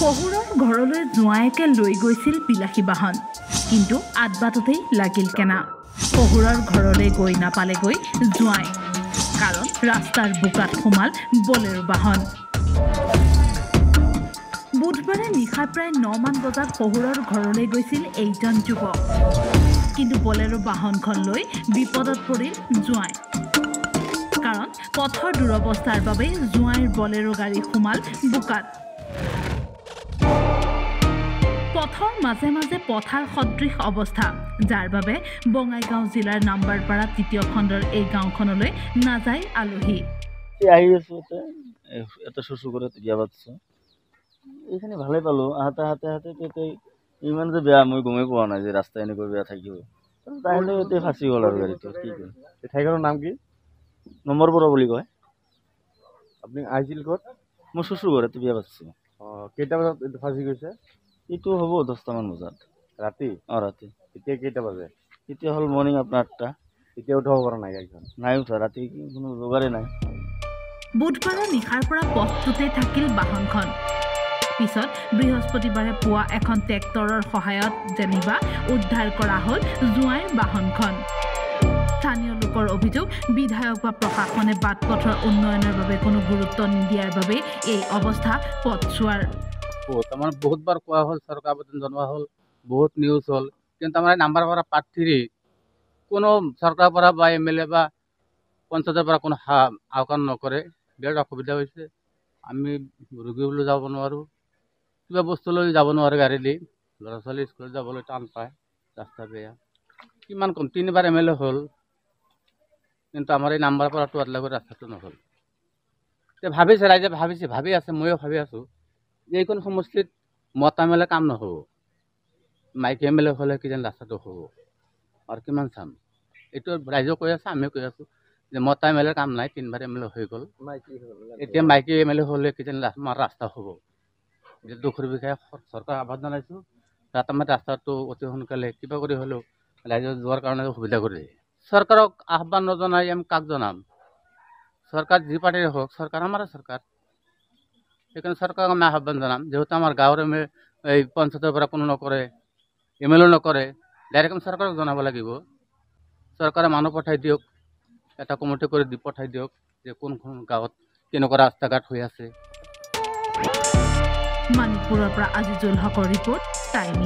শহুৰৰ ঘৰলৈ জোঁৱায়েকে লৈ গৈছিল বিলাসী বাহন, কিন্তু আদবাটতেই লাগিল কেনা। শহুৰৰ ঘৰলৈ গৈ নাপালেগৈ জোঁৱাই, কাৰণ ৰাস্তাৰ বোকাত সোমাল বলেৰো বাহন। বুধবাৰে নিশা প্ৰায় 9 মান বজাত শহুৰৰ ঘৰলৈ গৈছিল এইজন যুৱক, কিন্তু বলেৰো বাহনখন লৈ বিপদত পৰিল জোঁৱাই। কাৰণ পথৰ দুৰৱস্থাৰ বাবে জোঁৱাইৰ বলেৰো গাড়ী সোমাল বোকাত। পথৰ মাজে মাজে পথাৰ সদৃশ অৱস্থা, যাৰ বাবে বঙাইগাঁও জিলাৰ নাম্বাৰপাৰা 3য় খণ্ডৰ এই গাঁওখনলৈ নাযায় আলহী। আহি আছো এটা শ্বশুৰ ঘৰত বিয়া পাতিছো, এইখিনি ভালে পালো। হাতে ইমান যে বেয়া মই গমেই পোৱা নাই যে ৰাস্তা এনেকৈ বেয়া থাকিব। তাহলে এতিয়া ফাঁচি গ'ল আৰু গাড়ীটো। কি কয় এই ঠাইখনৰ নাম কি? নম্বৰপাৰা বুলি কয়। আপুনি আহিছিল ক'ত? মই শ্বশুৰ ঘৰত বিয়া পাতিছো। কেইটা বজাত ফাঁচি গৈছে? এইটো হ'ব 10টামান বজাত ৰাতি। ৰাতি। এতিয়া কেইটা বাজে? এতিয়া হ'ল মৰ্ণিং আপোনাৰ 8টা। এতিয়া উঠাব পৰা নাই গাড়ীখন? নাই উঠা, ৰাতি কোনো যোগাৰে নাই। বুধবাৰৰ নিশাৰ পৰা পথটোতে থাকিল বাহনখন। পিছত বৃহস্পতিবাৰে পুৱা এখন ট্ৰেক্টৰৰ সহায়ত যেনিবা উদ্ধাৰ কৰা হ'ল জোঁৱাইৰ বাহনখন। স্থানীয় লোকৰ অভিযোগ, বিধায়ক বা প্ৰশাসনে বাট-পথৰ উন্নয়নৰ বাবে কোনো গুৰুত্ব নিদিয়াৰ বাবে এই অৱস্থা পথছোৱাৰ। আমাৰ বহুতবাৰ কোৱা হ'ল, চৰকাৰ আবেদন জনোৱা হ'ল, বহুত নিউজ হ'ল, কিন্তু আমাৰ নাম্বাৰপাৰা পাৰ্ট 3 কোনো চৰকাৰৰ পৰা বা MLA বা পঞ্চায়তৰ পৰা কোনো আওকাণ নকৰে। বিৰাট অসুবিধা হৈছে। আমি ৰোগীলৈ যাব নোৱাৰোঁ, কিবা বস্তু লৈ যাব নোৱাৰে গাড়ী দি। ল'ৰা ছোৱালী স্কুলত যাবলৈ টান পায়, ৰাস্তা বেয়া। কিমান কম, 3বাৰ MLA হ'ল, কিন্তু আমাৰ এই নাম্বাৰপাৰাটো আদলাকৈ ৰাস্তাটো নহ'ল। এতিয়া ভাবিছে ৰাইজে, ভাবি আছে, ময়ো ভাবি আছোঁ যে এইখন সমষ্টিত মতা মেলে কাম নহ'ব। মাইকী MLA হ'লে কিজানি ৰাস্তাটো হ'ব, আৰু কিমান চাম। এইটো ৰাইজেও কৈ আছে, আমিও কৈ আছোঁ যে মতা MLA কাম নাই, 3বাৰ MLA হৈ গ'ল। এতিয়া মাইকী MLA হ'লে কিজানি আমাৰ ৰাস্তা হ'ব। এতিয়া দুখৰ বিষয়ে চৰকাৰ আহ্বান জনাইছোঁ, যাতে আমাৰ ৰাস্তাটো অতি সোনকালে কিবা কৰি হ'লেও ৰাইজৰ যোৱাৰ কাৰণে সুবিধা কৰি দিয়ে। চৰকাৰক আহ্বান নজনাই আমি কাক জনাম? চৰকাৰ যি পাৰ্টিৰে হওক, চৰকাৰ আমাৰ চৰকাৰ। সেইকাৰণে চৰকাৰক আমি আহ্বান জনাম, যেহেতু আমাৰ গাঁৱৰ এই পঞ্চায়তৰ পৰা কোনো নকৰে, MLA নকৰে, ডাইৰেক্ট আমি চৰকাৰক জনাব লাগিব। চৰকাৰে মানুহ পঠাই দিয়ক, এটা কমিটি কৰি পঠাই দিয়ক যে কোনখন গাঁৱত কেনেকুৱা ৰাস্তা ঘাট হৈ আছে। মানিকপুৰৰ পৰা আজিজুল হকৰ ৰিপৰ্ট, টাইম।